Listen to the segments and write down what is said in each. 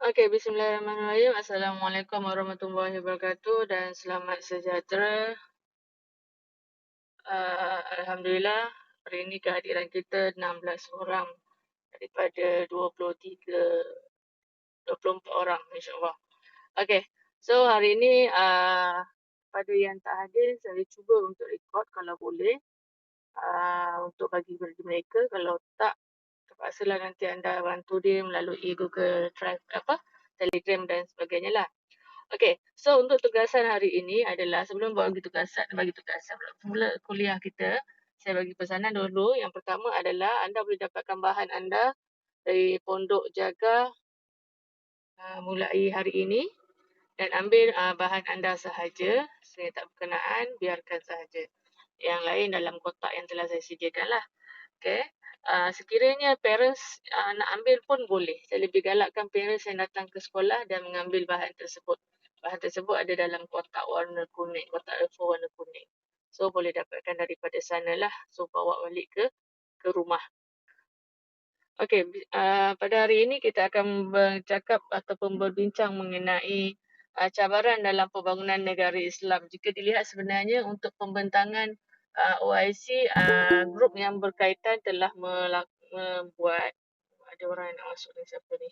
Okey, bismillahirrahmanirrahim. Assalamualaikum warahmatullahi wabarakatuh dan selamat sejahtera. Alhamdulillah hari ini kehadiran kita 16 orang daripada 24 orang insya-Allah. Okey, so hari ini pada yang tak hadir saya cuba untuk rekod kalau boleh untuk bagi bagi mereka, kalau tak terpaksalah nanti anda bantu dia melalui Google Drive Telegram dan sebagainya lah. Okey, so untuk tugasan hari ini adalah sebelum bagi tugasan mula kuliah kita, saya bagi pesanan dulu. Yang pertama adalah anda boleh dapatkan bahan anda dari Pondok Jaga mulai hari ini dan ambil bahan anda sahaja. Saya tak berkenaan, biarkan sahaja. Yang lain dalam kotak yang telah saya sediakan lah. Okey. Sekiranya parents nak ambil pun boleh. Saya lebih galakkan parents yang datang ke sekolah dan mengambil bahan tersebut. Bahan tersebut ada dalam kotak warna kuning, kotak A4 warna kuning. So boleh dapatkan daripada sanalah. So bawa balik ke rumah. Okey, pada hari ini kita akan bercakap ataupun berbincang mengenai cabaran dalam pembangunan negara Islam. Jika dilihat sebenarnya untuk pembentangan OIC, grup yang berkaitan telah membuat, ada orang yang nak masuk ni, siapa ni?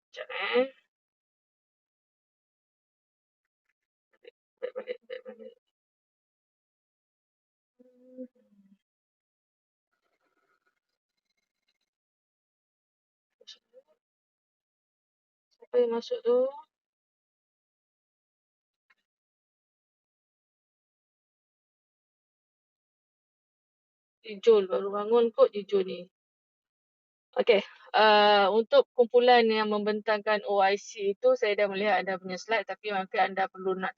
Sekejap balik. Siapa yang masuk tu? Ijul, baru bangun kot Ijul ni. Okey, untuk kumpulan yang membentangkan OIC itu saya dah melihat anda punya slide, tapi mungkin anda perlu nak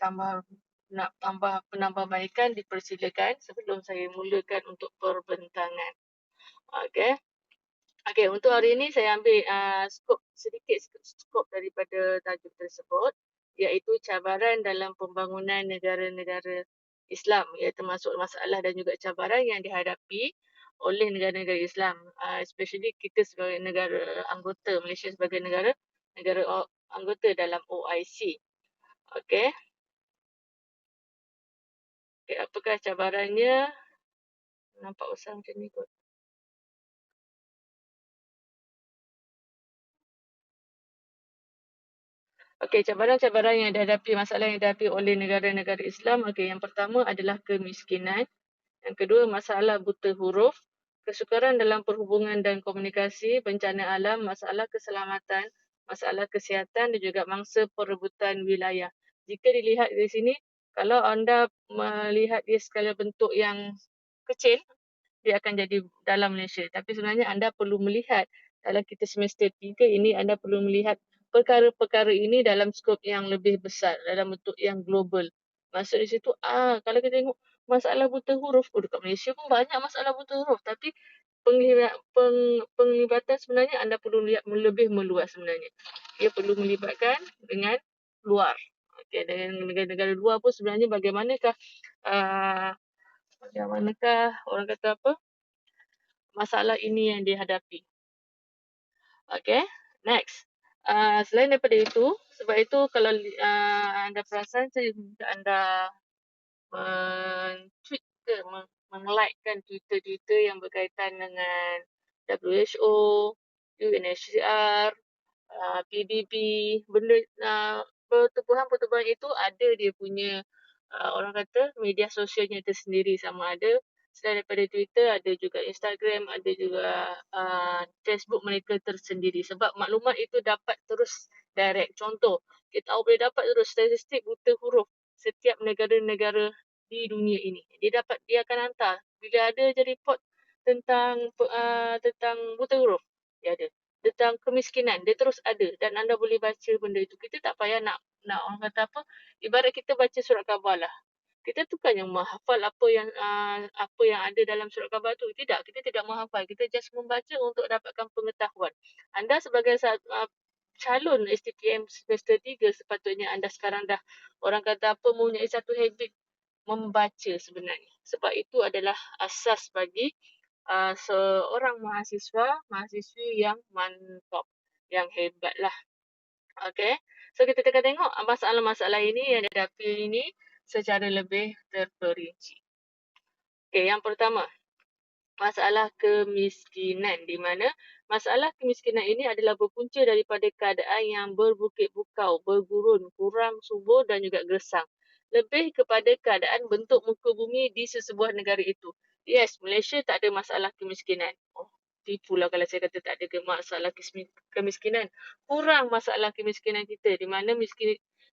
tambah penambahbaikan, dipersilakan sebelum saya mulakan untuk perbentangan. Okey. Okey, untuk hari ini saya ambil skop daripada tajuk tersebut, iaitu cabaran dalam pembangunan negara-negara Islam, ia termasuk masalah dan juga cabaran yang dihadapi oleh negara-negara Islam, especially kita sebagai negara anggota, Malaysia sebagai negara anggota dalam OIC. Okey. Okey, apakah cabarannya? Nampak usah macam ni kot. Okey, cabaran-cabaran yang dihadapi, masalah yang dihadapi oleh negara-negara Islam. Okey, yang pertama adalah kemiskinan. Yang kedua, masalah buta huruf, kesukaran dalam perhubungan dan komunikasi, bencana alam, masalah keselamatan, masalah kesihatan dan juga mangsa perebutan wilayah. Jika dilihat di sini, kalau anda melihat dia sekala bentuk yang kecil, dia akan jadi dalam Malaysia. Tapi sebenarnya anda perlu melihat dalam kita semester 3 ini, anda perlu melihat perkara-perkara ini dalam skop yang lebih besar, dalam bentuk yang global. Maksud di situ, kalau kita tengok masalah buta huruf, dekat Malaysia pun banyak masalah buta huruf. Tapi penglibatan sebenarnya anda perlu lihat lebih meluas sebenarnya. Ia perlu melibatkan dengan luar. Okay, dengan negara-negara luar pun sebenarnya bagaimanakah orang kata apa, masalah ini yang dihadapi. Okay, next. Selain daripada itu, sebab itu kalau anda perasan, saya minta anda men-tweet ke, meng-likekan Twitter yang berkaitan dengan WHO, UNHCR, PBB, benda pertubuhan-pertubuhan itu ada dia punya orang kata media sosialnya tersendiri, sama ada selain daripada Twitter ada juga Instagram, ada juga Facebook mereka tersendiri, sebab maklumat itu dapat terus direct. Contoh, kita boleh dapat terus statistik buta huruf setiap negara-negara di dunia ini. Dia akan hantar bila ada je report tentang buta huruf, dia ada. Tentang kemiskinan, dia terus ada dan anda boleh baca benda itu. Kita tak payah nak orang kata apa, ibarat kita baca surat khabar lah. Kita tu kan yang menghafal apa yang ada dalam surat khabar tu. Tidak, kita tidak menghafal. Kita just membaca untuk dapatkan pengetahuan. Anda sebagai calon STPM semester 3, sepatutnya anda sekarang dah orang kata apa, mempunyai satu habit membaca sebenarnya. Sebab itu adalah asas bagi seorang mahasiswi yang mantap. yang hebat lah. Okay. So kita akan tengok masalah-masalah ini yang dihadapi ini secara lebih terperinci. Okay, yang pertama, masalah kemiskinan, di mana masalah kemiskinan ini adalah berpunca daripada keadaan yang berbukit-bukau, bergurun, kurang subur dan juga gersang. Lebih kepada keadaan bentuk muka bumi di sesebuah negara itu. Yes, Malaysia tak ada masalah kemiskinan. Oh, tipulah kalau saya kata tak ada masalah kemiskinan. Kurang masalah kemiskinan kita, di mana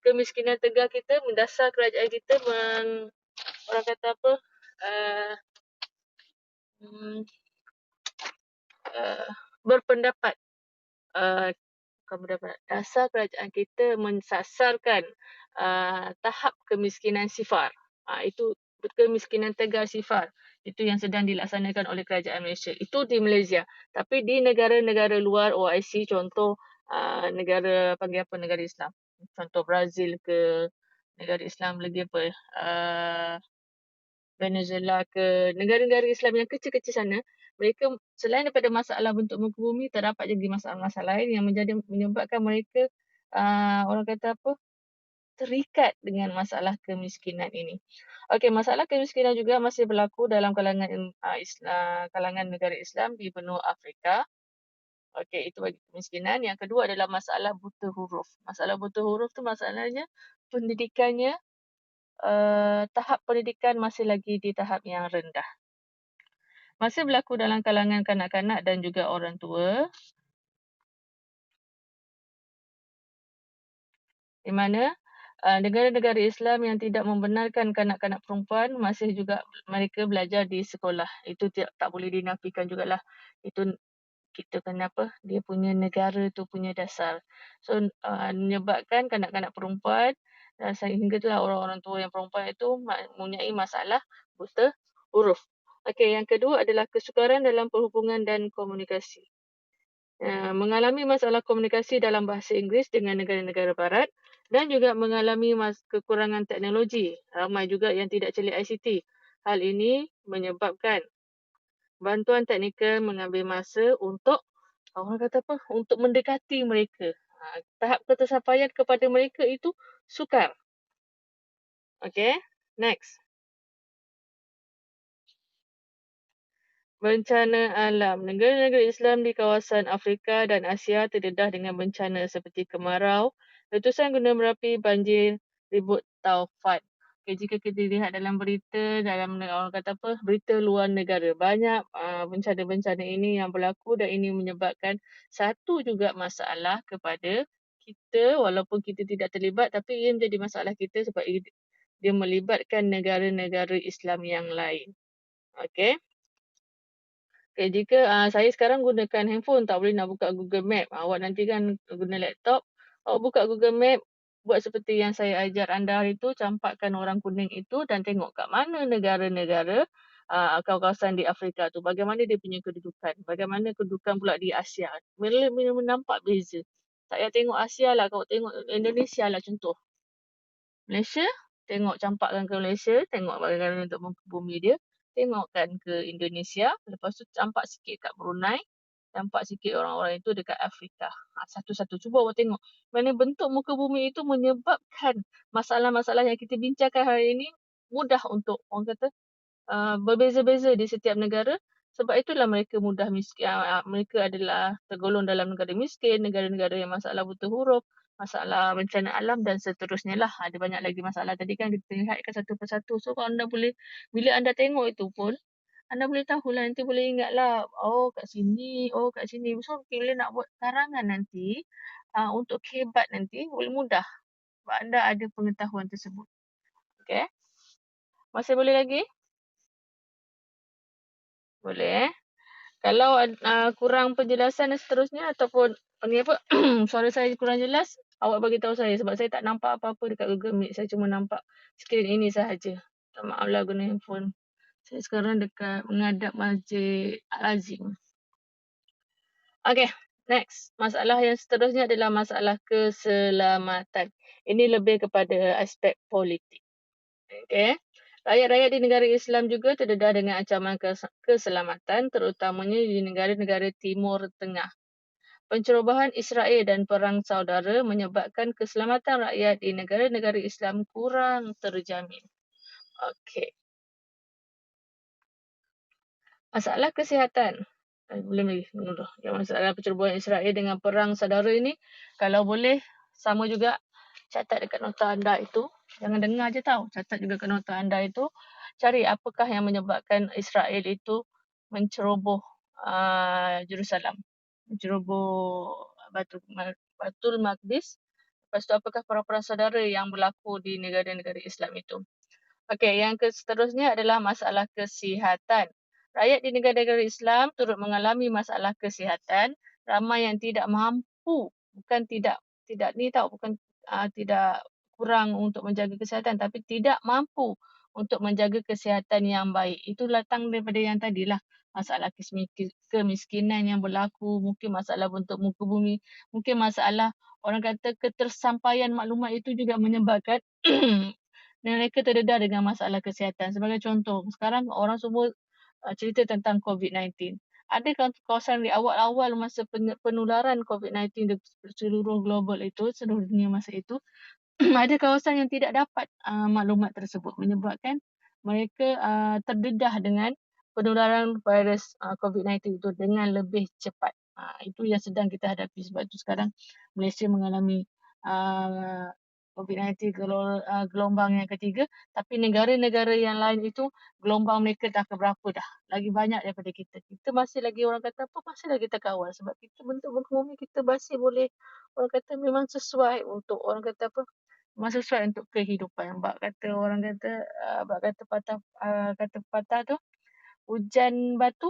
kemiskinan tegar kita mendasar kerajaan kita orang kata apa, uh, berpendapat, bukan berpendapat, dasar kerajaan kita mensasarkan tahap kemiskinan sifar. Itu kemiskinan tegar sifar. Itu yang sedang dilaksanakan oleh kerajaan Malaysia. Itu di Malaysia. Tapi di negara-negara luar OIC, contoh negara, panggil apa, negara Islam. Contoh Brazil ke, negara Islam lagi apa, Venezuela ke, negara-negara Islam yang kecil-kecil sana, mereka selain daripada masalah bentuk muka bumi, terdapat lagi masalah-masalah lain yang menyebabkan mereka orang kata apa, terikat dengan masalah kemiskinan ini. Okey, masalah kemiskinan juga masih berlaku dalam kalangan negara Islam di benua Afrika. Okey, itu bagi kemiskinan. Yang kedua adalah masalah buta huruf. Masalah buta huruf tu masalahnya pendidikannya, tahap pendidikan masih lagi di tahap yang rendah. Masih berlaku dalam kalangan kanak-kanak dan juga orang tua, di mana negara-negara Islam yang tidak membenarkan kanak-kanak perempuan masih juga mereka belajar di sekolah. Itu tak boleh dinafikan jugalah. Itu kita kenapa dia punya negara tu punya dasar. So menyebabkan kanak-kanak perempuan sehingga itulah orang-orang tua yang perempuan itu mempunyai masalah buta huruf. Okey, yang kedua adalah kesukaran dalam perhubungan dan komunikasi. Mengalami masalah komunikasi dalam bahasa Inggeris dengan negara-negara barat dan juga mengalami kekurangan teknologi. Ramai juga yang tidak celik ICT. Hal ini menyebabkan bantuan teknikal mengambil masa untuk, orang kata apa, untuk mendekati mereka. Tahap ketersampaian kepada mereka itu sukar. Okay, next. Bencana alam. Negara-negara Islam di kawasan Afrika dan Asia terdedah dengan bencana seperti kemarau, letusan gunung berapi, banjir, ribut taufan. Okay, jika kita lihat dalam berita, dalam orang kata apa, berita luar negara, banyak bencana-bencana ini yang berlaku dan ini menyebabkan satu juga masalah kepada kita, walaupun kita tidak terlibat, tapi ia menjadi masalah kita sebab dia melibatkan negara-negara Islam yang lain. Okay. Okay, jika saya sekarang gunakan handphone, tak boleh nak buka Google Map. Awak nanti kan guna laptop, awak buka Google Map, buat seperti yang saya ajar anda hari itu, campakkan orang kuning itu dan tengok kat mana negara-negara kawasan di Afrika tu, bagaimana dia punya kedudukan, bagaimana kedudukan pula di Asia. Bila nampak beza. Tak payah tengok Asia lah, kau tengok Indonesia lah contoh. Malaysia, tengok campakkan ke Malaysia, tengok bagaimana untuk muka bumi dia, tengokkan ke Indonesia, lepas tu campak sikit kat Brunei, campak sikit orang-orang itu dekat Afrika. Satu-satu cuba awak tengok. Mana bentuk muka bumi itu menyebabkan masalah-masalah yang kita bincangkan hari ini mudah untuk orang kata berbeza-beza di setiap negara. Sebab itulah mereka mudah miskin. Mereka adalah tergolong dalam negara miskin, negara-negara yang masalah buta huruf, masalah bencana alam dan seterusnya lah. Ada banyak lagi masalah. Tadi kan kita lihatkan satu persatu. So kalau anda boleh, bila anda tengok itu pun, anda boleh tahulah, nanti boleh ingatlah, oh kat sini, oh kat sini. So bila nak buat karangan nanti, untuk kehebat nanti, boleh mudah. Sebab anda ada pengetahuan tersebut. Okay. Masih boleh lagi? Boleh. Kalau kurang penjelasan dan seterusnya ataupun panggil apa, suara saya kurang jelas, awak bagi tahu saya sebab saya tak nampak apa-apa dekat Google Meet. Saya cuma nampak skrin ini sahaja. Tak maaflah guna handphone. Saya sekarang dekat menghadap Masjid Al-Azim. Okay, next. Masalah yang seterusnya adalah masalah keselamatan. Ini lebih kepada aspek politik. Okay. Rakyat-rakyat di negara Islam juga terdedah dengan ancaman keselamatan, terutamanya di negara-negara Timur Tengah. Pencerobohan Israel dan perang saudara menyebabkan keselamatan rakyat di negara-negara Islam kurang terjamin. Okey. Masalah kesihatan. Belum lagi, dulu. Yang masalah pencerobohan Israel dengan perang saudara ini, kalau boleh sama juga catat dekat nota anda itu. Jangan dengar je tahu, catat juga kat nota anda itu. Cari apakah yang menyebabkan Israel itu menceroboh Jerusalem. Menceroboh Batul Maqdis. Lepas tu apakah perang saudara yang berlaku di negara-negara Islam itu. Okey, yang seterusnya adalah masalah kesihatan. Rakyat di negara-negara Islam turut mengalami masalah kesihatan. Ramai yang tidak mampu, bukan tidak ni tahu, bukan tidak kurang untuk menjaga kesihatan, tapi tidak mampu untuk menjaga kesihatan yang baik. Itu datang daripada yang tadilah, masalah kemiskinan yang berlaku, mungkin masalah bentuk muka bumi, mungkin masalah orang kata ketersampaian maklumat itu juga menyebabkan dan mereka terdedah dengan masalah kesihatan. Sebagai contoh, sekarang orang semua cerita tentang COVID-19. Ada kawasan di awal-awal masa penularan COVID-19 di seluruh global itu, seluruh dunia masa itu, ada kawasan yang tidak dapat maklumat tersebut menyebabkan mereka terdedah dengan penularan virus COVID-19 itu dengan lebih cepat. Itu yang sedang kita hadapi, sebab itu sekarang Malaysia mengalami COVID-19 gelombang yang ketiga, tapi negara-negara yang lain itu gelombang mereka dah keberapa dah, lagi banyak daripada kita. Kita masih lagi, orang kata apa, masih lagi kita kawal sebab kita bentuk muka bumi kita masih boleh, orang kata memang sesuai untuk, orang kata apa, memang sesuai untuk kehidupan. Bab kata orang kata, bab kata patah, kata patah tu, hujan batu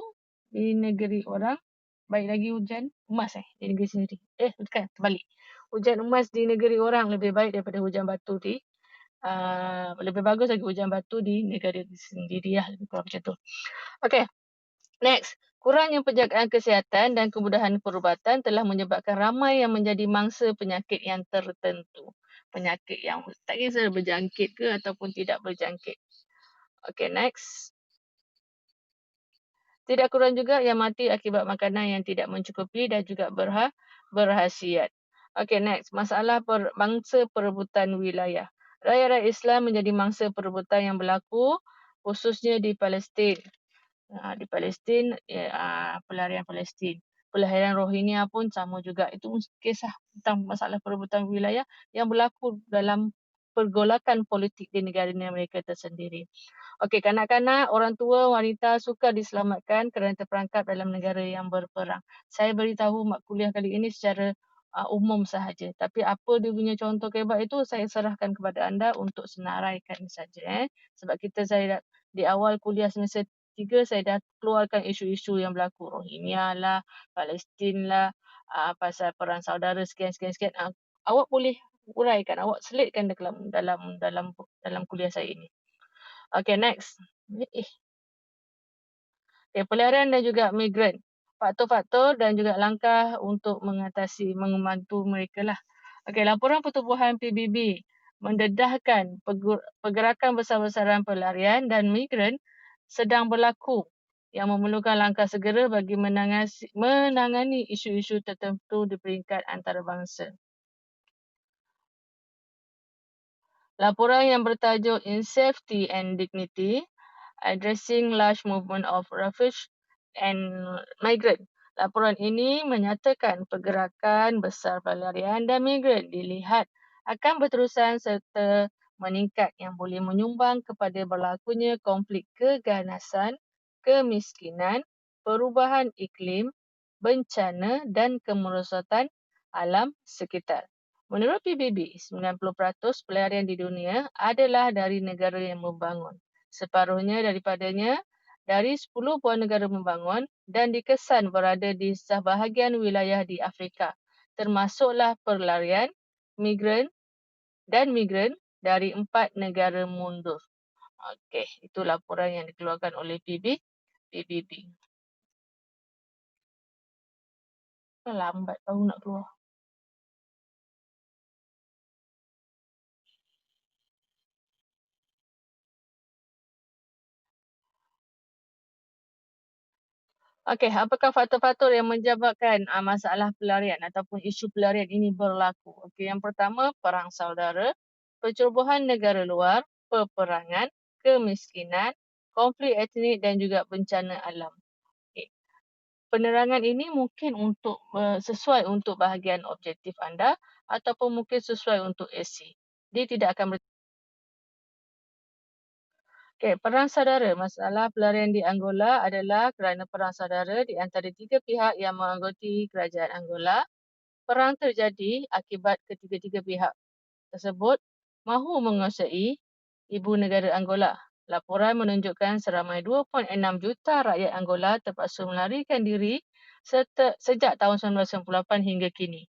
di negeri orang, baik lagi hujan emas di negeri sendiri. Bukan, terbalik. Hujan emas di negeri orang lebih baik daripada hujan batu di, lebih bagus lagi hujan batu di negara sendiri lah, lebih kurang macam tu. Okey, next. Kurangnya penjagaan kesihatan dan kemudahan perubatan telah menyebabkan ramai yang menjadi mangsa penyakit yang tertentu. Penyakit yang tak kisah berjangkit ke ataupun tidak berjangkit. Okey, next. Tidak kurang juga yang mati akibat makanan yang tidak mencukupi dan juga berhasiat. Okey, next. Masalah mangsa perebutan wilayah. Rakyat-rakyat Islam menjadi mangsa perebutan yang berlaku khususnya di Palestin. Di Palestin, pelarian Palestin. Pelarian Rohingya pun sama juga. Itu kisah tentang masalah perebutan wilayah yang berlaku dalam pergolakan politik di negara mereka tersendiri. Okey, kanak-kanak, orang tua, wanita suka diselamatkan kerana terperangkap dalam negara yang berperang. Saya beritahu mak kuliah kali ini secara umum sahaja. Tapi apa dia punya contoh kebat itu, saya serahkan kepada anda untuk senaraikan saja. Sebab saya di awal kuliah semester 3, saya dah keluarkan isu-isu yang berlaku. Rohingya lah, Palestin lah, pasal perang saudara sekian-sekian. Awak boleh uraikan, awak selitkan dalam kuliah saya ini. Okay, next. Pelarian dan juga migran. Faktor-faktor dan juga langkah untuk membantu mereka lah. Okay, laporan pertubuhan PBB mendedahkan pergerakan besar-besaran pelarian dan migran sedang berlaku yang memerlukan langkah segera bagi menangani isu-isu tertentu di peringkat antarabangsa. Laporan yang bertajuk In Safety and Dignity, Addressing Large Movement of Refugees and Migrant. Laporan ini menyatakan pergerakan besar pelarian dan migran dilihat akan berterusan serta meningkat yang boleh menyumbang kepada berlakunya konflik keganasan, kemiskinan, perubahan iklim, bencana dan kemerosotan alam sekitar. Menurut PBB, 90% pelarian di dunia adalah dari negara yang membangun. Separuhnya daripadanya dari 10 buah negara membangun dan dikesan berada di sebahagian wilayah di Afrika, termasuklah pelarian, migran dari 4 negara mundur. Okey, itu laporan yang dikeluarkan oleh PBB. Lambat baru nak keluar. Okey, apakah faktor-faktor yang menyebabkan masalah pelarian ataupun isu pelarian ini berlaku? Okey, yang pertama perang saudara, pencerobohan negara luar, peperangan, kemiskinan, konflik etnik dan juga bencana alam. Okey, penerangan ini mungkin untuk sesuai untuk bahagian objektif anda ataupun mungkin sesuai untuk AC. Dia tidak akan Okey, perang saudara. Masalah pelarian di Angola adalah kerana perang saudara di antara tiga pihak yang menganggoti kerajaan Angola. Perang terjadi akibat ketiga-tiga pihak tersebut mahu menguasai ibu negara Angola. Laporan menunjukkan seramai 2.6 juta rakyat Angola terpaksa melarikan diri sejak tahun 1998 hingga kini.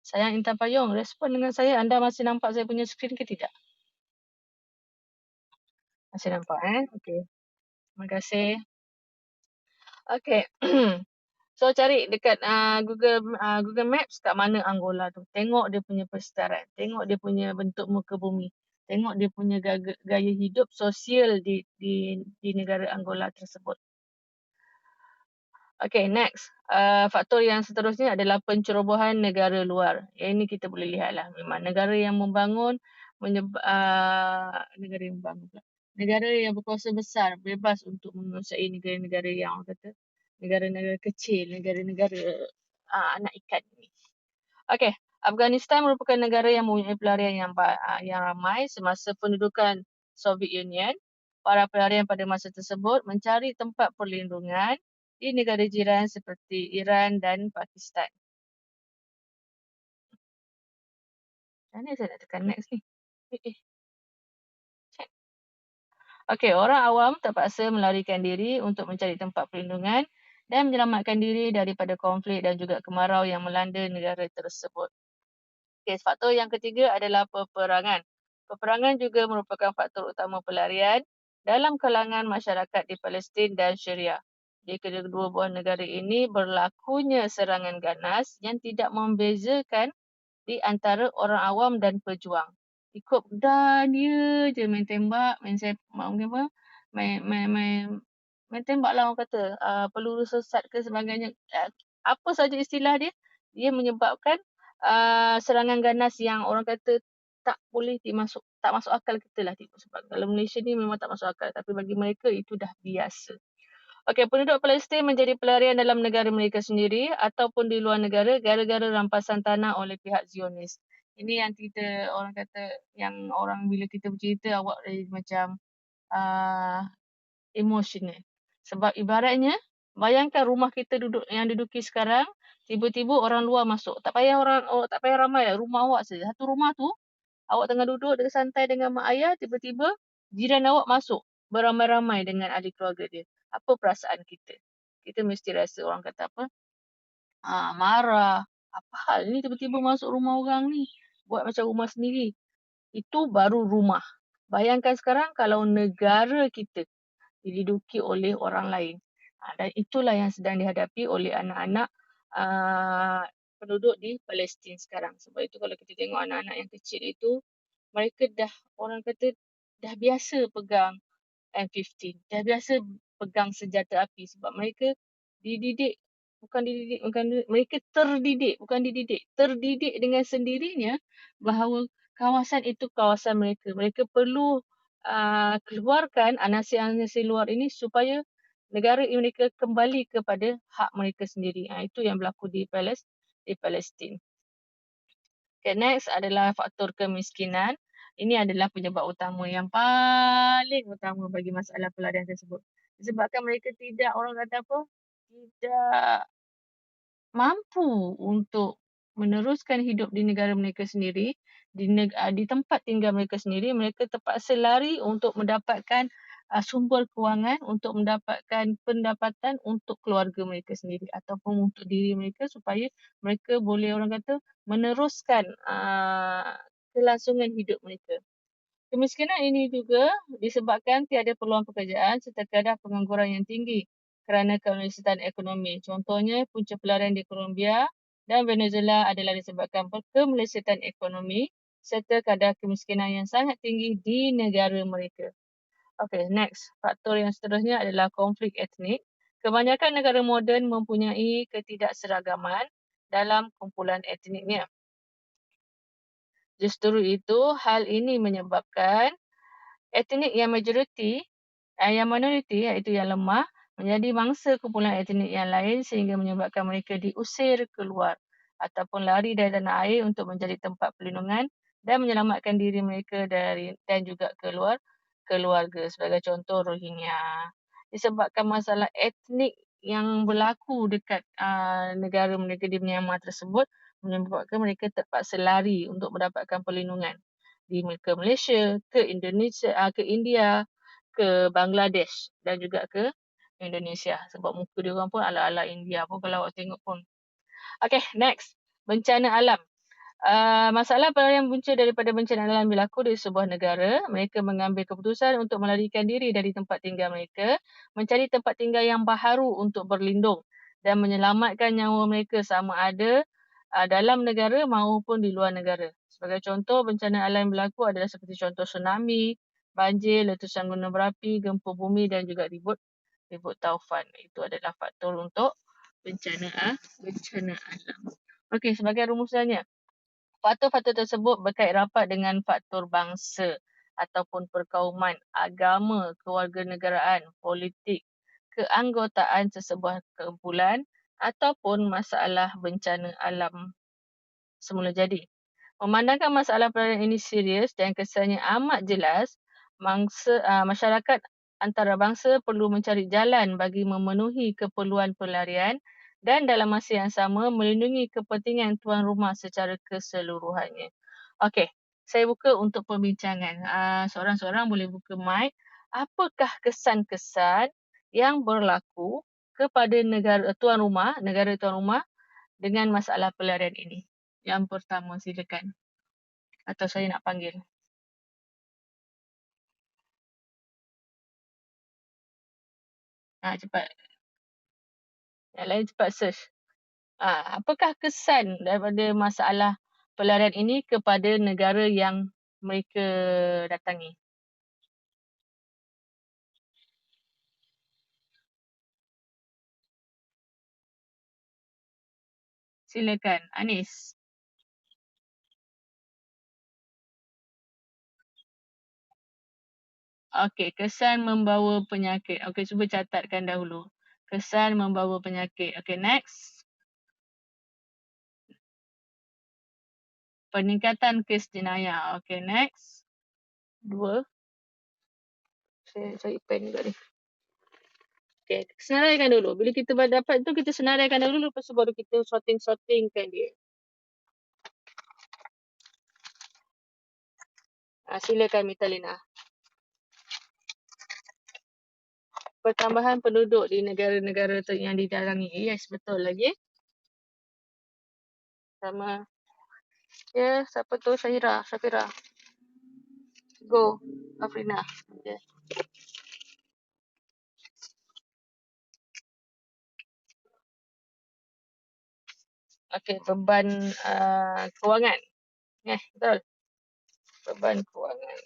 Sayang Intan Payung, respon dengan saya. Anda masih nampak saya punya skrin ke tidak? Masih nampak Okey. Terima kasih. Okey. So cari dekat Google Maps kat mana Angola tu. Tengok dia punya persekitaran, tengok dia punya bentuk muka bumi, tengok dia punya gaya hidup sosial di negara Angola tersebut. Okey, next. Faktor yang seterusnya adalah pencerobohan negara luar. Yang ini kita boleh lihatlah memang negara yang membangun negara yang membangun pula. Negara yang berkuasa besar bebas untuk menguasai negara-negara yang orang kata negara-negara kecil, negara-negara anak ikan ni. Okey, Afghanistan merupakan negara yang mempunyai pelarian yang ramai semasa pendudukan Soviet Union. Para pelarian pada masa tersebut mencari tempat perlindungan di negara jiran seperti Iran dan Pakistan. Macam mana saya nak tekan next ni? Check. Okey, orang awam terpaksa melarikan diri untuk mencari tempat perlindungan dan menyelamatkan diri daripada konflik dan juga kemarau yang melanda negara tersebut. Okey, faktor yang ketiga adalah peperangan. Peperangan juga merupakan faktor utama pelarian dalam kalangan masyarakat di Palestin dan Syria. Di kedua buah negara ini berlakunya serangan ganas yang tidak membezakan di antara orang awam dan pejuang. Ikut dan dia je main tembak, main apa, main, main, main, main tembak lah orang kata, peluru sesat ke sebagainya. Apa saja istilah dia, dia menyebabkan serangan ganas yang orang kata tak boleh tak masuk akal kita lah tengok. Sebab kalau Malaysia ni memang tak masuk akal. Tapi bagi mereka itu dah biasa. Okey, penduduk Palestin menjadi pelarian dalam negara mereka sendiri ataupun di luar negara gara-gara rampasan tanah oleh pihak Zionis. Ini yang kita orang kata, yang orang bila kita bercerita awak macam uh, emotional. Sebab ibaratnya, bayangkan rumah kita yang duduki sekarang, tiba-tiba orang luar masuk. Tak payah ramai lah, rumah awak saja. Satu rumah tu, awak tengah duduk dengan santai dengan mak ayah, tiba-tiba jiran awak masuk beramai-ramai dengan ahli keluarga dia. Apa perasaan kita? Kita mesti rasa orang kata apa? Marah. Apa hal ni tiba-tiba masuk rumah orang ni? Buat macam rumah sendiri. Itu baru rumah. Bayangkan sekarang kalau negara kita diduduki oleh orang lain. Dan itulah yang sedang dihadapi oleh anak-anak penduduk di Palestin sekarang. Sebab itu kalau kita tengok anak-anak yang kecil itu, mereka dah orang kata dah biasa pegang M15. Dah biasa pegang senjata api sebab mereka dididik mereka terdidik dengan sendirinya bahawa kawasan itu kawasan mereka. Mereka perlu keluarkan anasir-anasir luar ini supaya negara mereka kembali kepada hak mereka sendiri. Itu yang berlaku di Palestin. Okay, next adalah faktor kemiskinan. Ini adalah penyebab utama yang paling utama bagi masalah pelarian tersebut. Disebabkan mereka orang kata apa, tidak mampu untuk meneruskan hidup di negara mereka sendiri, di tempat tinggal mereka sendiri, mereka terpaksa lari untuk mendapatkan sumber kewangan, untuk mendapatkan pendapatan untuk keluarga mereka sendiri ataupun untuk diri mereka supaya mereka boleh orang kata meneruskan kelangsungan hidup mereka. Kemiskinan ini juga disebabkan tiada peluang pekerjaan serta kadar pengangguran yang tinggi kerana kemelisatan ekonomi. Contohnya, punca pelarian di Colombia dan Venezuela adalah disebabkan kemelisatan ekonomi serta kadar kemiskinan yang sangat tinggi di negara mereka. Okay, next. Faktor yang seterusnya adalah konflik etnik. Kebanyakan negara moden mempunyai ketidakseragaman dalam kumpulan etniknya. Justru itu, hal ini menyebabkan etnik yang minoriti iaitu yang lemah menjadi mangsa kumpulan etnik yang lain sehingga menyebabkan mereka diusir keluar ataupun lari dari tanah air untuk mencari tempat perlindungan dan menyelamatkan diri mereka dan juga keluarga. Sebagai contoh Rohingya. Disebabkan masalah etnik yang berlaku dekat negara mereka di Myanmar tersebut menyebabkan mereka terpaksa lari untuk mendapatkan perlindungan ke Malaysia, ke Indonesia, ke India, ke Bangladesh dan juga ke Indonesia. Sebab muka dia orang pun ala-ala India pun kalau awak tengok pun. Okay, next. Bencana alam. Masalah yang muncul daripada bencana alam berlaku di sebuah negara. Mereka mengambil keputusan untuk melarikan diri dari tempat tinggal mereka, mencari tempat tinggal yang baharu untuk berlindung dan menyelamatkan nyawa mereka sama ada dalam negara maupun di luar negara. Sebagai contoh, bencana alam yang berlaku adalah seperti contoh tsunami, banjir, letusan gunung berapi, gempa bumi dan juga ribut taufan. Itu adalah faktor untuk bencana alam. Okey, sebagai rumusannya. Faktor-faktor tersebut berkait rapat dengan faktor bangsa ataupun perkauman, agama, kewarganegaraan, politik, keanggotaan sesebuah kumpulan ataupun masalah bencana alam semula jadi. Memandangkan masalah pelarian ini serius dan kesannya amat jelas, masyarakat antarabangsa perlu mencari jalan bagi memenuhi keperluan pelarian dan dalam masa yang sama melindungi kepentingan tuan rumah secara keseluruhannya. Okey, saya buka untuk perbincangan. Seorang-seorang boleh buka mic. Apakah kesan-kesan yang berlaku kepada negara tuan rumah dengan masalah pelarian ini? Yang pertama, silakan. Atau saya nak panggil. Cepat. Yang lain cepat search. Apakah kesan daripada masalah pelarian ini kepada negara yang mereka datangi? Silakan, Anis. Okey, kesan membawa penyakit. Okey, cuba catatkan dahulu. Kesan membawa penyakit. Okey, next. Peningkatan kes jenayah. Okey, next. 2. Saya cari pen juga ni. Okey, senaraikan dulu. Bila kita dapat tu, kita senaraikan dulu, lepas tu baru kita sorting-sortingkan dia. Silakan, Mitalina. Pertambahan penduduk di negara-negara yang didatangi. Yes, betul lagi. Sama. Ya, siapa tu? Syafira. Go, Afrina. Okay. Okey, beban kewangan. Betul. Beban kewangan.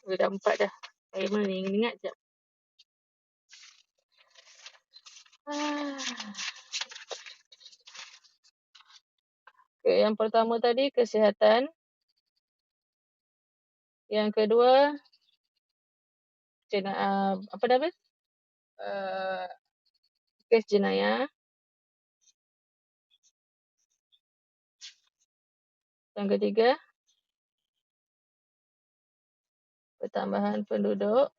Dah 4 dah. Saya mana ni? Ingat je. Okay, yang pertama tadi kesihatan. Yang kedua apa nama? Kes jenayah. Yang ketiga pertambahan penduduk.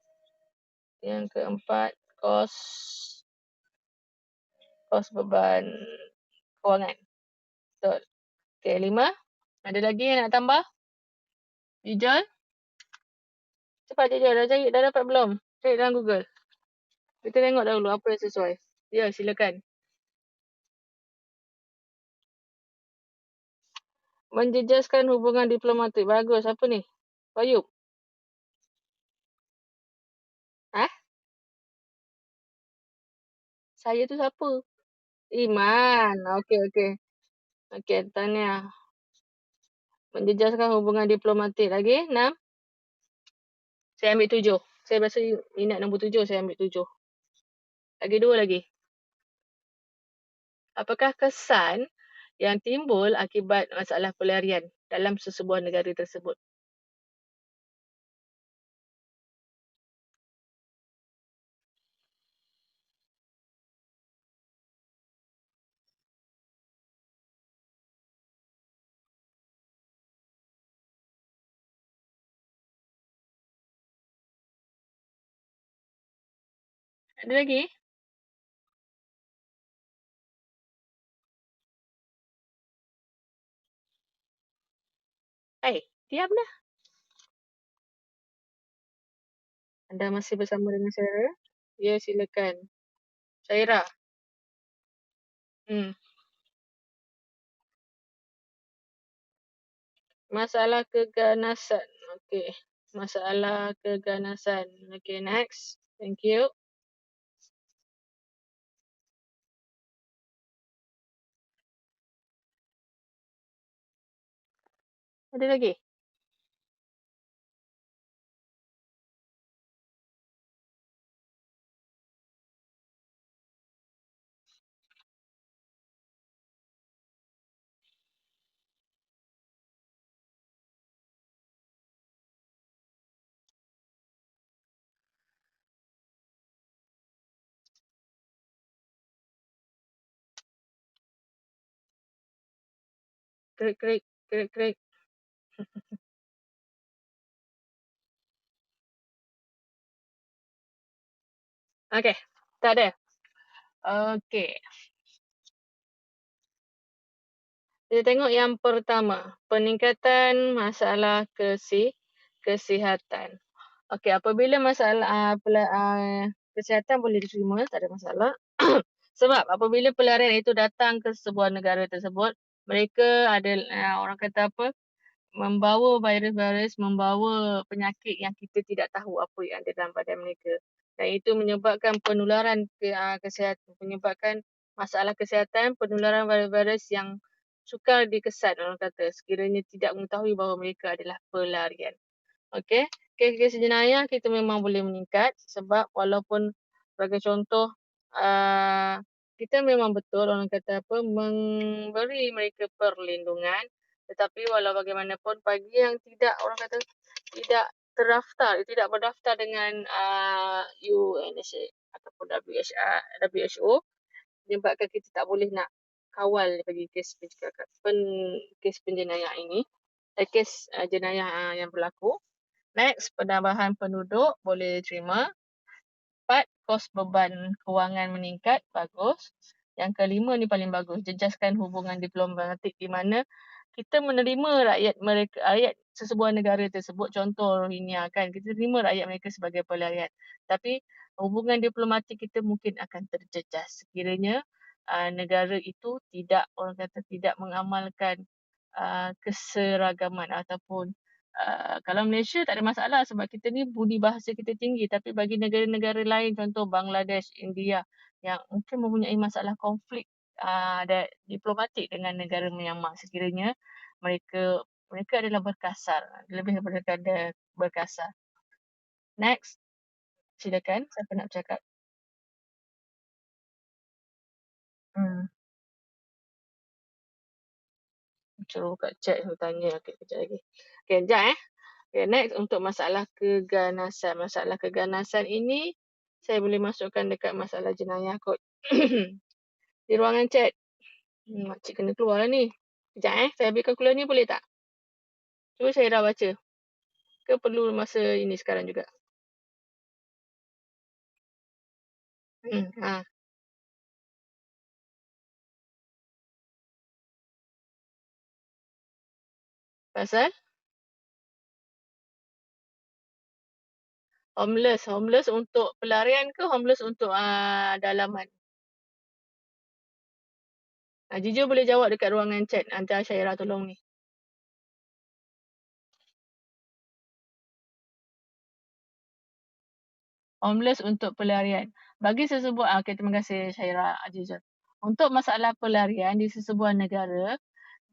Yang keempat kos beban kewangan. Betul. Okey, 5. Ada lagi yang nak tambah? Ijal? Cepat Ijal, dah dapat belum? Cari dalam Google. Kita tengok dahulu apa yang sesuai. Ya, silakan. Menjejaskan hubungan diplomatik. Bagus. Apa ni? Bayub? Saya tu siapa? Iman. Okey. Okey, tahniah. Menjejaskan hubungan diplomatik. Lagi, 6. Saya ambil 7. Saya rasa minat nombor 7, saya ambil 7. Lagi 2 lagi. Apakah kesan yang timbul akibat masalah pelarian dalam sesebuah negara tersebut? Ada lagi? Diam dah. Anda masih bersama dengan saya? Ya, silakan. Syahira. Hmm. Masalah keganasan. Okey. Masalah keganasan. Okey, next. Thank you. Ada lagi? Krik, krik. Krik, krik. Okey. Tak ada? Okey. Kita tengok yang pertama, peningkatan masalah kesihatan. Okey, apabila masalah, kesihatan boleh diterima, tak ada masalah. Sebab apabila pelarian itu datang ke sebuah negara tersebut, mereka ada, orang kata apa, membawa virus-virus, membawa penyakit yang kita tidak tahu apa yang ada dalam badan mereka. Dan itu menyebabkan penularan kesihatan, menyebabkan masalah kesihatan, penularan virus-virus yang sukar dikesan orang kata sekiranya tidak mengetahui bahawa mereka adalah pelarian. Okey, kes-kes jenayah kita memang boleh meningkat sebab walaupun sebagai contoh, kita memang betul orang kata apa, memberi mereka perlindungan, tetapi walau bagaimanapun bagi yang tidak orang kata tidak terdaftar, tidak berdaftar dengan, UNHCR ataupun WHO, menyebabkan kita tak boleh nak kawal bagi kes penjenayah ini, kes, jenayah, yang berlaku. Next, penambahan penduduk boleh terima. 4, kos beban kewangan meningkat, bagus. Yang kelima ni paling bagus, jejaskan hubungan diplomatik di mana kita menerima rakyat sesebuah negara tersebut, contoh Rohingya kan, kita terima rakyat mereka sebagai pelarian. Tapi hubungan diplomatik kita mungkin akan terjejas sekiranya negara itu tidak, orang kata, tidak mengamalkan keseragaman ataupun kalau Malaysia tak ada masalah sebab kita ni budi bahasa kita tinggi, tapi bagi negara-negara lain contoh Bangladesh, India yang mungkin mempunyai masalah konflik diplomatik dengan negara Myanmar sekiranya mereka mereka adalah berkasar, lebih daripada berkasar. Next, silakan siapa nak bercakap? Hmm, suruh buka chat saya tanya okey kejap lagi. Okey, kejap Okay, next untuk masalah keganasan. Masalah keganasan ini saya boleh masukkan dekat masalah jenayah kot. Di ruangan chat. Makcik kena keluar lah ni. Kejap saya ambilkan keluar ni boleh tak? Cuba saya dah baca. Ke perlu masa ini sekarang juga? Hmm, pasal homeless. Homeless untuk pelarian ke homeless untuk dalaman? Jujur boleh jawab dekat ruangan chat. Hantar Syairah tolong ni. Homeless untuk pelarian. Bagi sesebuah, okay, terima kasih Syairah Azizul. Untuk masalah pelarian di sesebuah negara,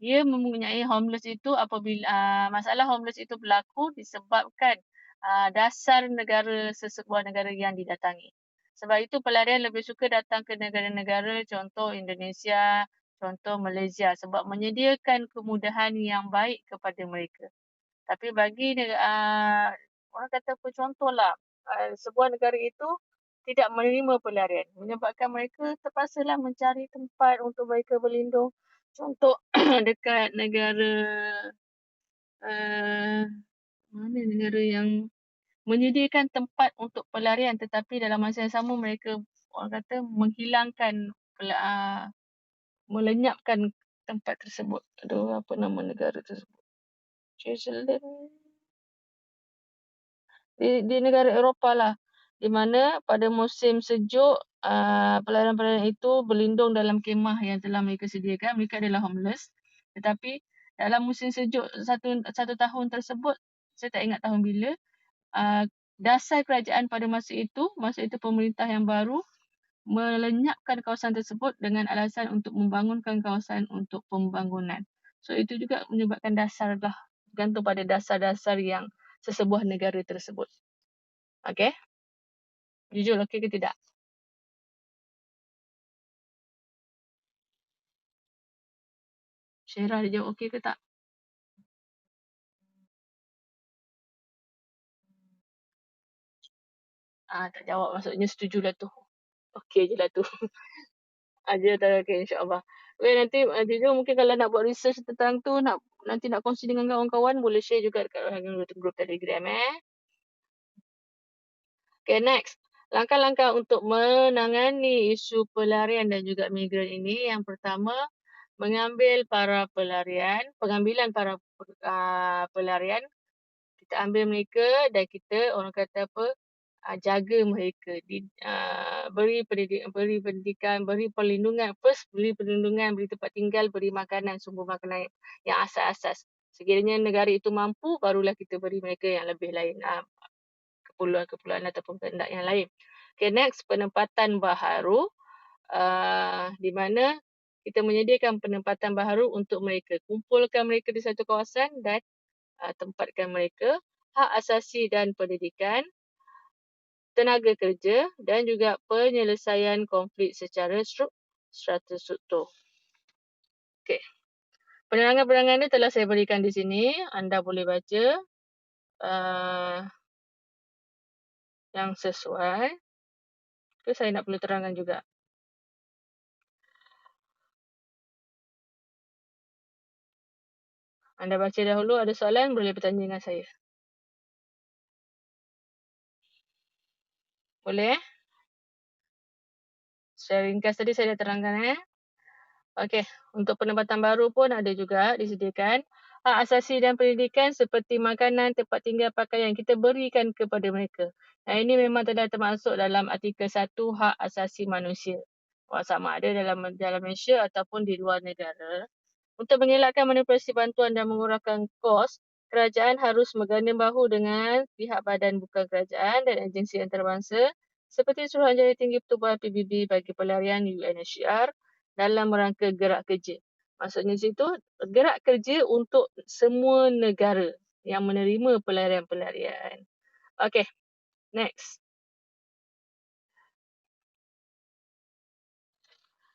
dia mempunyai homeless itu apabila masalah homeless itu berlaku disebabkan dasar negara sesebuah negara yang didatangi. Sebab itu pelarian lebih suka datang ke negara-negara contoh Indonesia, contoh Malaysia sebab menyediakan kemudahan yang baik kepada mereka. Tapi bagi orang kata apa, contohlah, sebuah negara itu tidak menerima pelarian, menyebabkan mereka terpaksalah mencari tempat untuk mereka berlindung. Contoh dekat negara, uh, mana negara yang menyediakan tempat untuk pelarian tetapi dalam masa yang sama mereka orang kata menghilangkan, melenyapkan tempat tersebut. Aduh, apa nama negara tersebut? Switzerland. Di negara Eropah lah, di mana pada musim sejuk pelarian-pelarian itu berlindung dalam kemah yang telah mereka sediakan. Mereka adalah homeless, tetapi dalam musim sejuk satu tahun tersebut, saya tak ingat tahun bila, dasar kerajaan pada masa itu pemerintah yang baru melenyapkan kawasan tersebut dengan alasan untuk membangunkan kawasan untuk pembangunan. So itu juga menyebabkan dasar lah, bergantung pada dasar-dasar yang sesebuah negara tersebut. Okey? Jujur okey ke tidak? Syirah dia jawab okey ke tak? Tak jawab maksudnya setujulah tu. Okey je lah tu. Dia tak okey, insyaAllah. Okay, nanti jujur mungkin kalau nak buat research tentang tu, nanti nak kongsi dengan kawan-kawan, boleh share juga dekat grup Telegram. Okay, next. Langkah-langkah untuk menangani isu pelarian dan juga migran ini, yang pertama, pengambilan para pelarian, kita ambil mereka dan kita orang kata apa, jaga mereka, beri pendidikan, beri perlindungan, beri perlindungan, beri tempat tinggal, beri makanan, sumber makanan yang asas-asas. Sekiranya negara itu mampu, barulah kita beri mereka yang lebih lain, keperluan ataupun kehendak yang lain. Okay, next, penempatan baharu, di mana kita menyediakan penempatan baharu untuk mereka, kumpulkan mereka di satu kawasan dan tempatkan mereka, hak asasi dan pendidikan, tenaga kerja dan juga penyelesaian konflik secara struktur. Okey. Penerangan-penerangan ini telah saya berikan di sini. Anda boleh baca yang sesuai. Itu saya nak perlu terangkan juga. Anda baca dahulu, ada soalan boleh bertanya dengan saya. Boleh? Secara ringkas tadi saya dah terangkan. Okey, untuk penempatan baru pun ada juga disediakan. Hak asasi dan pendidikan seperti makanan, tempat tinggal, pakaian kita berikan kepada mereka. Ini memang telah termasuk dalam artikel 1 hak asasi manusia. Sama ada dalam Malaysia ataupun di luar negara. Untuk mengelakkan manipulasi bantuan dan mengurangkan kos, kerajaan harus berganding bahu dengan pihak badan bukan kerajaan dan agensi antarabangsa seperti Suruhanjaya Tinggi Pertubuhan PBB bagi pelarian UNHCR dalam rangka gerak kerja. Maksudnya situ gerak kerja untuk semua negara yang menerima pelarian-pelarian. Okey, next.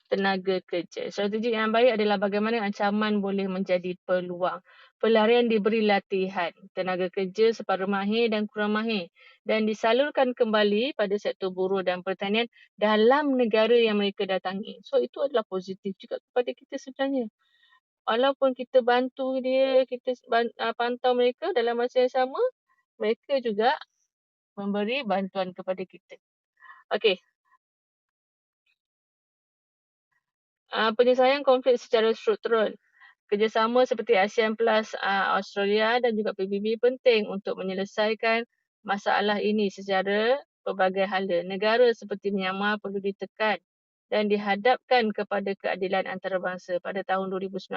Tenaga kerja. Strategi yang baik adalah bagaimana ancaman boleh menjadi peluang. Pelarian diberi latihan, tenaga kerja separuh mahir dan kurang mahir dan disalurkan kembali pada sektor buruh dan pertanian dalam negara yang mereka datangi. So itu adalah positif juga kepada kita sebenarnya. Walaupun kita bantu dia, kita pantau mereka dalam masa yang sama, mereka juga memberi bantuan kepada kita. Okey, penyelesaian konflik secara struktural. Kerjasama seperti ASEAN Plus, Australia dan juga PBB penting untuk menyelesaikan masalah ini secara pelbagai hala. Negara seperti Myanmar perlu ditekan dan dihadapkan kepada keadilan antarabangsa. Pada tahun 2019,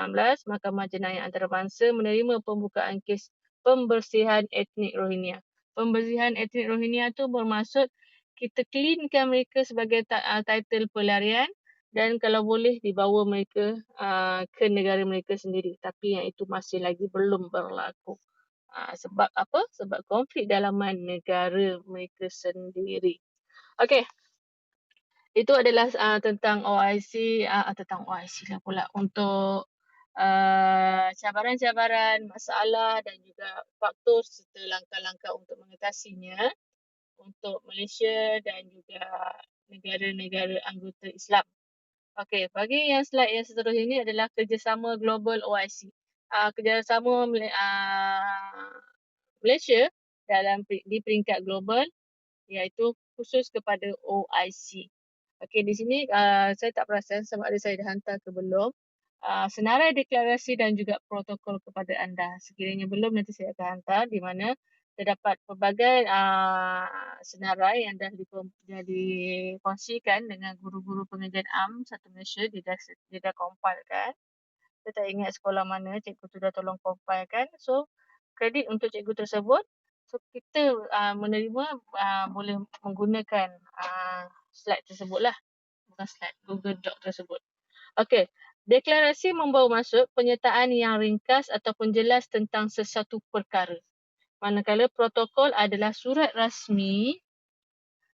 Mahkamah Jenayah Antarabangsa menerima pembukaan kes pembersihan etnik Rohingya. Pembersihan etnik Rohingya itu bermaksud kita cleankan mereka sebagai title pelarian dan kalau boleh dibawa mereka ke negara mereka sendiri, tapi yang itu masih lagi belum berlaku. Sebab apa? Sebab konflik dalaman negara mereka sendiri. Okey, Itu adalah tentang OIC, tentang OIC lah pula, untuk cabaran-cabaran, masalah dan juga faktor serta langkah-langkah untuk mengatasinya untuk Malaysia dan juga negara-negara anggota Islam. Okey, bagi yang slide yang seterusnya ini adalah kerjasama global OIC. Kerjasama Malaysia di peringkat global, iaitu khusus kepada OIC. Okey, di sini saya tak perasan sama ada saya dah hantar ke belum. Senarai deklarasi dan juga protokol kepada anda. Sekiranya belum, nanti saya akan hantar, di mana terdapat pelbagai senarai yang dah dikongsikan dengan guru-guru pengajian am satu Malaysia. Dia dah compile kan. Saya tak ingat sekolah mana cikgu tu dah tolong compile kan. So, kredit untuk cikgu tersebut. So, kita menerima boleh menggunakan slide tersebut lah. Bukan slide, Google Doc tersebut. Okey, deklarasi membawa masuk penyertaan yang ringkas ataupun jelas tentang sesuatu perkara. Manakala protokol adalah surat rasmi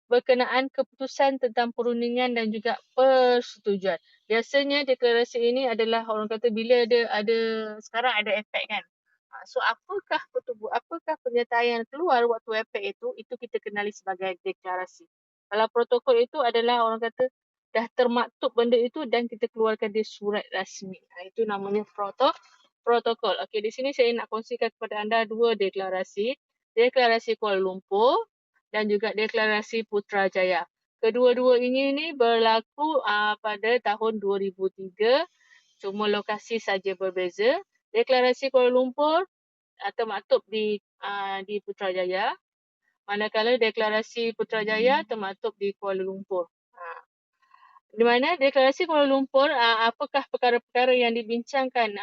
berkenaan keputusan tentang perundingan dan juga persetujuan. Biasanya deklarasi ini adalah orang kata bila ada sekarang ada efek kan. So apakah pernyataan yang keluar waktu efek itu kita kenali sebagai deklarasi. Kalau protokol itu adalah orang kata dah termaktub benda itu dan kita keluarkan dia surat rasmi. Itu namanya protokol. Okey, di sini saya nak kongsikan kepada anda dua deklarasi. Deklarasi Kuala Lumpur dan juga deklarasi Putrajaya. Kedua-dua ini berlaku pada tahun 2003, cuma lokasi saja berbeza. Deklarasi Kuala Lumpur termaktub di Putrajaya, manakala deklarasi Putrajaya termaktub di Kuala Lumpur. Di mana deklarasi Kuala Lumpur, apakah perkara-perkara yang dibincangkan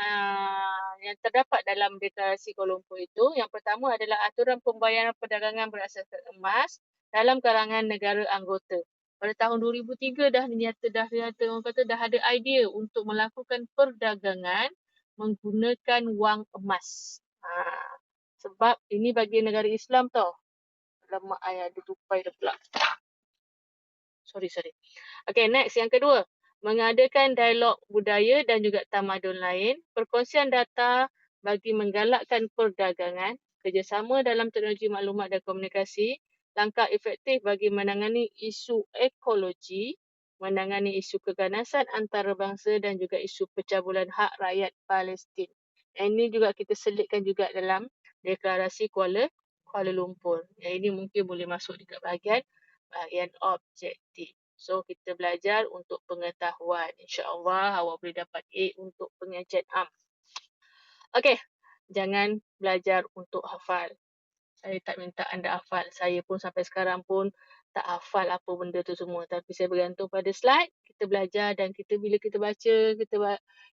yang terdapat dalam deklarasi Kuala Lumpur itu? Yang pertama adalah aturan pembayaran perdagangan berasaskan emas dalam kalangan negara anggota. Pada tahun 2003 dah orang kata dah ada idea untuk melakukan perdagangan menggunakan wang emas. Sebab ini bagi negara Islam tau. Lemak ayah ada tupai dah pula. Sorry. Okay, next. Yang kedua, mengadakan dialog budaya dan juga tamadun lain, perkongsian data bagi menggalakkan perdagangan, kerjasama dalam teknologi maklumat dan komunikasi, langkah efektif bagi menangani isu ekologi, menangani isu keganasan antarabangsa dan juga isu pencabulan hak rakyat Palestin. Ini juga kita selitkan juga dalam deklarasi Kuala Lumpur. Yang ini mungkin boleh masuk dekat bahagian objektif. So, kita belajar untuk pengetahuan. InsyaAllah awak boleh dapat A untuk pengajian am. Okey, jangan belajar untuk hafal. Saya tak minta anda hafal. Saya pun sampai sekarang pun tak hafal apa benda tu semua. Tapi saya bergantung pada slide, kita belajar dan bila kita baca,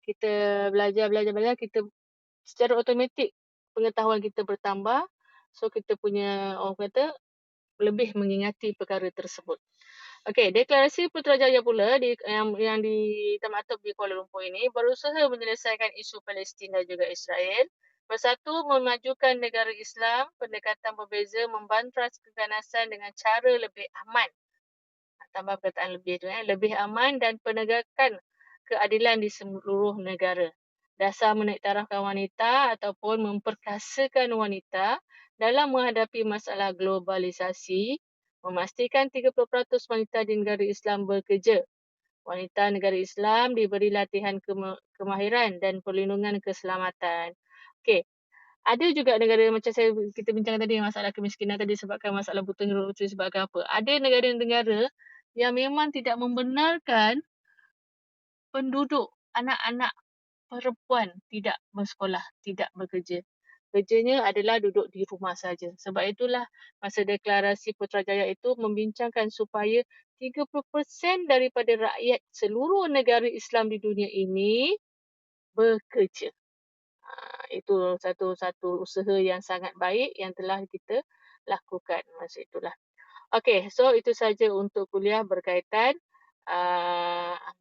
kita belajar, kita secara automatik pengetahuan kita bertambah. So, kita punya orang kata lebih mengingati perkara tersebut. Okey, deklarasi Putrajaya pula yang termaktub di Kuala Lumpur ini berusaha menyelesaikan isu Palestin dan juga Israel. Bersatu, memajukan negara Islam, pendekatan berbeza, membantras keganasan dengan cara lebih aman. Tambah perkataan lebih tu, lebih aman dan penegakan keadilan di seluruh negara. Dasar menaiktarafkan wanita ataupun memperkasakan wanita dalam menghadapi masalah globalisasi, memastikan 30% wanita di negara Islam bekerja. Wanita negara Islam diberi latihan kemahiran dan perlindungan keselamatan. Okey, ada juga negara macam kita bincangkan tadi masalah kemiskinan tadi sebabkan masalah buta huruf sebabkan apa. Ada negara-negara yang memang tidak membenarkan penduduk anak-anak perempuan tidak bersekolah, tidak bekerja. Kerjanya adalah duduk di rumah saja. Sebab itulah masa deklarasi Putrajaya itu membincangkan supaya 30% daripada rakyat seluruh negara Islam di dunia ini bekerja. Itu satu usaha yang sangat baik yang telah kita lakukan masa itulah. Okey, so itu saja untuk kuliah berkaitan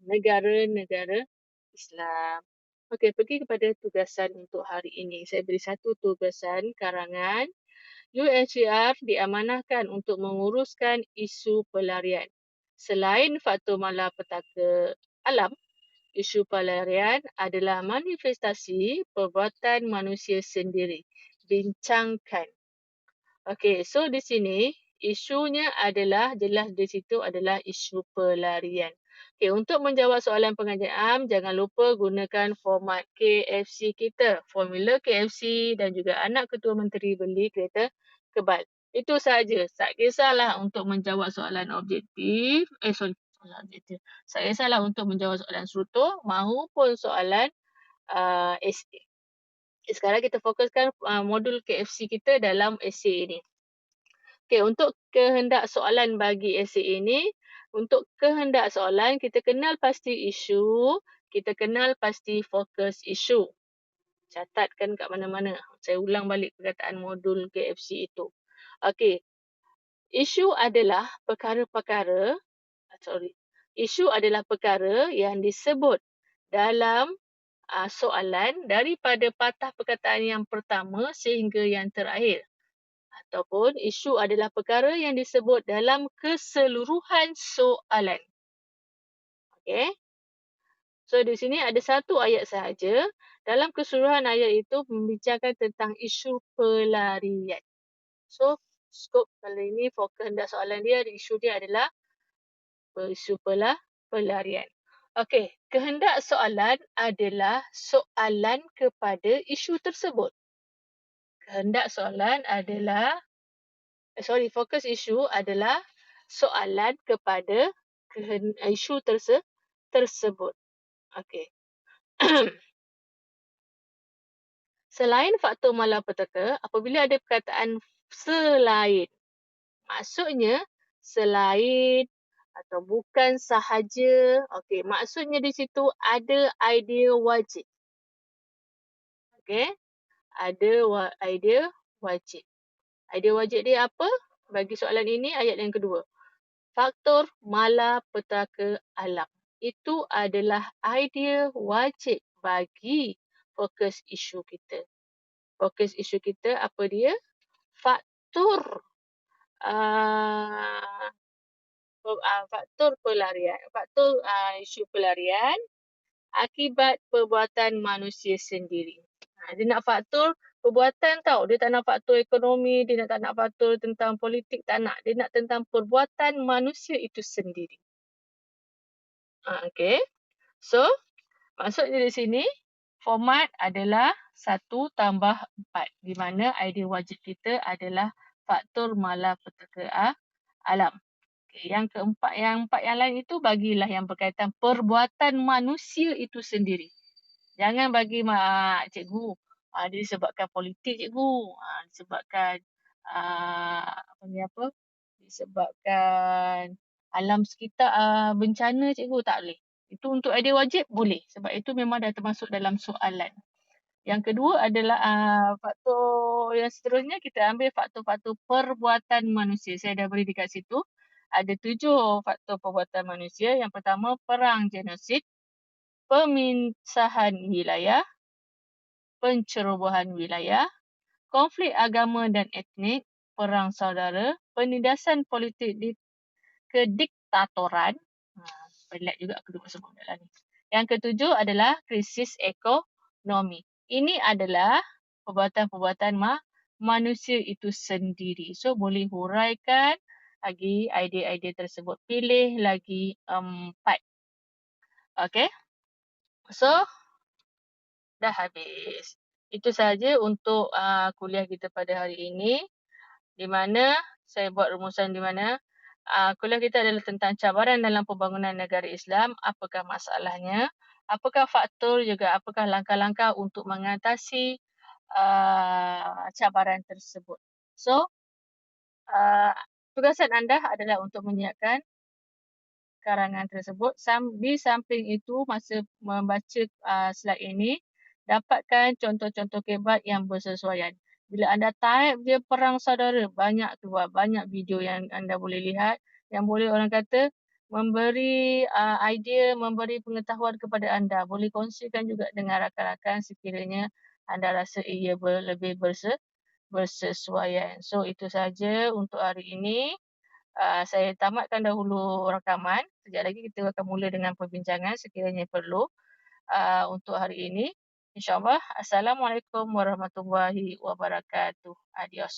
negara-negara Islam. Okey, pergi kepada tugasan untuk hari ini. Saya beri satu tugasan karangan. UNHCR diamanahkan untuk menguruskan isu pelarian. Selain faktor malapetaka alam, isu pelarian adalah manifestasi perbuatan manusia sendiri. Bincangkan. Okey, so di sini isunya adalah jelas di situ adalah isu pelarian. Okey, untuk menjawab soalan pengajian am, jangan lupa gunakan format KFC kita. Formula KFC dan juga anak ketua menteri beli kereta kebal. Itu sahaja. Tak kisahlah untuk menjawab soalan objektif. Soalan objektif. Tak kisahlah untuk menjawab soalan struktur maupun soalan essay. Sekarang kita fokuskan modul KFC kita dalam essay ini. Okey, untuk kehendak soalan bagi essay ini, untuk kehendak soalan kita kenal pasti isu, kita kenal pasti fokus isu. Catatkan kat mana-mana. Saya ulang balik perkataan modul KFC itu. Okey, isu adalah perkara-perkara, isu adalah perkara yang disebut dalam soalan daripada patah perkataan yang pertama sehingga yang terakhir. Ataupun isu adalah perkara yang disebut dalam keseluruhan soalan. Okey. So di sini ada satu ayat sahaja. Dalam keseluruhan ayat itu membincangkan tentang isu pelarian. So skop kali ini fokus hendak soalan dia, isu dia adalah isu pelarian. Okey, kehendak soalan adalah soalan kepada isu tersebut. Kehendak soalan adalah fokus isu adalah soalan kepada isu tersebut. Okey. Selain faktor malapetaka, apabila ada perkataan selain, maksudnya selain atau bukan sahaja. Okey, maksudnya di situ ada idea wajib. Okey, ada idea wajib. Idea wajib dia apa? Bagi soalan ini, ayat yang kedua. Faktor malapetaka alam. Itu adalah idea wajib bagi fokus isu kita. Fokus isu kita apa dia? Faktor faktor pelarian. Faktor isu pelarian akibat perbuatan manusia sendiri. Dia nak faktor perbuatan tau. Dia tak nak faktor ekonomi, dia tak nak faktor tentang politik, tak nak. Dia nak tentang perbuatan manusia itu sendiri. Okey. So, maksudnya di sini, format adalah 1 tambah 4. Di mana idea wajib kita adalah faktor malapetaka alam. Okay. Yang keempat, yang empat yang lain itu bagilah yang berkaitan perbuatan manusia itu sendiri. Jangan bagi cikgu, dia disebabkan politik cikgu, disebabkan disebabkan alam sekitar bencana cikgu, tak boleh. Itu untuk idea wajib boleh sebab itu memang dah termasuk dalam soalan. Yang kedua adalah faktor yang seterusnya kita ambil faktor-faktor perbuatan manusia. Saya dah beri dekat situ. Ada 7 faktor perbuatan manusia. Yang pertama, perang genosid, pemisahan wilayah, pencerobohan wilayah, konflik agama dan etnik, perang saudara, penindasan politik di kediktatoran. Pelik juga kedua sebut dalam ni. Yang ketujuh adalah krisis ekonomi. Ini adalah perbuatan-perbuatan manusia itu sendiri. So boleh huraikan lagi idea-idea tersebut. Pilih lagi 4. Okey. So dah habis. Itu sahaja untuk kuliah kita pada hari ini. Di mana saya buat rumusan di mana kuliah kita adalah tentang cabaran dalam pembangunan negara Islam. Apakah masalahnya? Apakah faktor juga apakah langkah-langkah untuk mengatasi cabaran tersebut. So, tugasan anda adalah untuk menyiapkan karangan tersebut. Di samping itu, masa membaca slide ini, dapatkan contoh-contoh kebat yang bersesuaian. Bila anda type je perang saudara, banyak keluar, banyak video yang anda boleh lihat, yang boleh orang kata memberi idea, memberi pengetahuan kepada anda. Boleh kongsikan juga dengan rakan-rakan sekiranya anda rasa ia lebih bersesuaian. So, itu saja untuk hari ini. Saya tamatkan dahulu rakaman, sekejap lagi kita akan mula dengan perbincangan sekiranya perlu, untuk hari ini. InsyaAllah. Assalamualaikum warahmatullahi wabarakatuh. Adios.